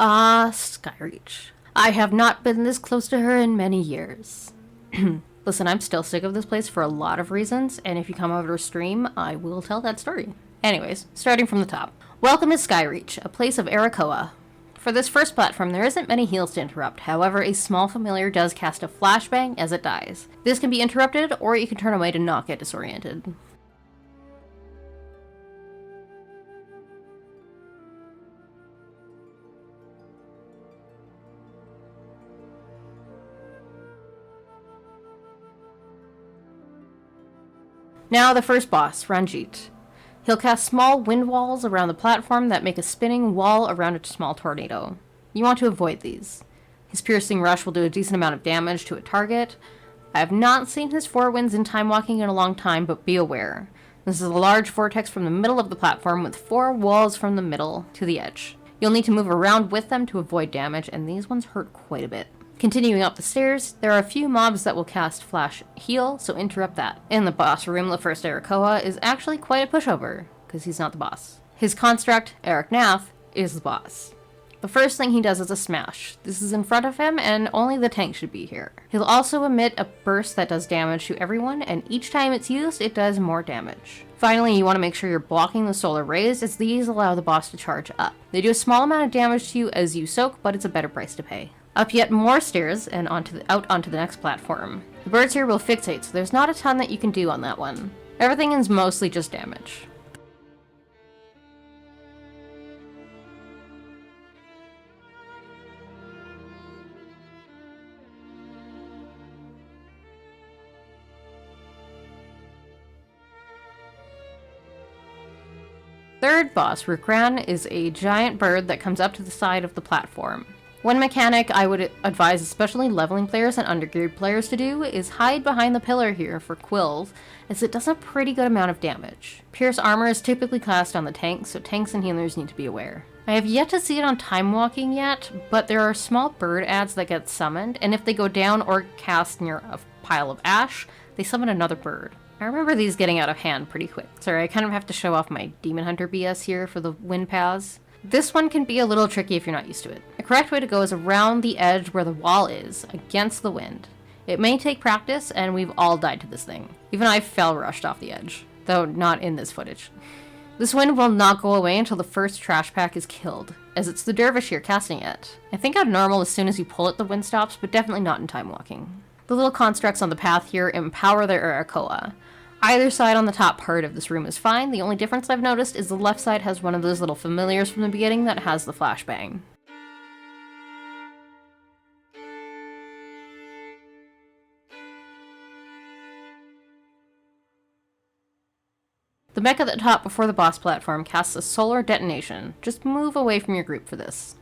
Ah, Skyreach. I have not been this close to her in many years. Listen, I'm still sick of this place for a lot of reasons, and if you come over to stream, I will tell that story. Anyways, starting from the top. Welcome to Skyreach, a place of Arakoa. For this first platform, there isn't many heals to interrupt, however, a small familiar does cast a flashbang as it dies. This can be interrupted, or you can turn away to not get disoriented. Now the first boss, Ranjit. He'll cast small wind walls around the platform that make a spinning wall around a small tornado. You want to avoid these. His piercing rush will do a decent amount of damage to a target. I have not seen his four winds in Timewalking in a long time, but be aware. This is a large vortex from the middle of the platform with four walls from the middle to the edge. You'll need to move around with them to avoid damage, and these ones hurt quite a bit. Continuing up the stairs, there are a few mobs that will cast Flash Heal, so interrupt that. In the boss room, the first Arakoa is actually quite a pushover, because he's not the boss. His construct, Eric Nath, is the boss. The first thing he does is a smash. This is in front of him, and only the tank should be here. He'll also emit a burst that does damage to everyone, and each time it's used, it does more damage. Finally, you want to make sure you're blocking the solar rays, as these allow the boss to charge up. They do a small amount of damage to you as you soak, but it's a better price to pay. Up yet more stairs, and out onto the next platform. The birds here will fixate, so there's not a ton that you can do on that one. Everything is mostly just damage. Third boss, Rukran, is a giant bird that comes up to the side of the platform. One mechanic I would advise especially leveling players and undergeared players to do is hide behind the pillar here for quills, as it does a pretty good amount of damage. Pierce armor is typically cast on the tanks, so tanks and healers need to be aware. I have yet to see it on Timewalking yet, but there are small bird ads that get summoned, and if they go down or cast near a pile of ash, they summon another bird. I remember these getting out of hand pretty quick. Sorry, I kind of have to show off my Demon Hunter BS here for the wind paths. This one can be a little tricky if you're not used to it. The correct way to go is around the edge where the wall is, against the wind. It may take practice, and we've all died to this thing. Even I fell rushed off the edge, though not in this footage. This wind will not go away until the first trash pack is killed, as it's the dervish here casting it. I think on normal as soon as you pull it the wind stops, but definitely not in Timewalking. The little constructs on the path here empower their Arakoa. Either side on the top part of this room is fine. The only difference I've noticed is the left side has one of those little familiars from the beginning that has the flashbang. The mech at the top before the boss platform casts a solar detonation. Just move away from your group for this.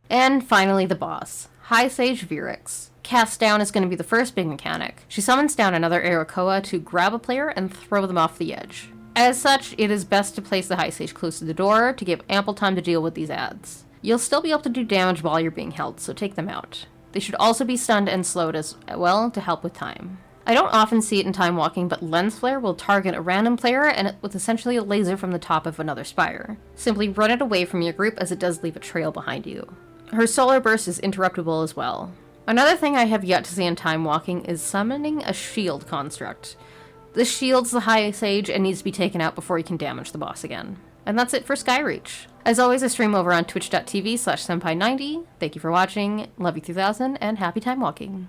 And finally the boss, High Sage Virix. Cast down is going to be the first big mechanic. She summons down another Arakoa to grab a player and throw them off the edge. As such, it is best to place the High Sage close to the door to give ample time to deal with these ads. You'll still be able to do damage while you're being held, so take them out. They should also be stunned and slowed as well to help with time. I don't often see it in Timewalking, but Lens Flare will target a random player and with essentially a laser from the top of another spire. Simply run it away from your group as it does leave a trail behind you. Her solar burst is interruptible as well. Another thing I have yet to see in Timewalking is summoning a shield construct. This shields the High Sage and needs to be taken out before you can damage the boss again. And that's it for Skyreach. As always, I stream over on twitch.tv/senpai90. Thank you for watching, love you 3000, and happy Timewalking.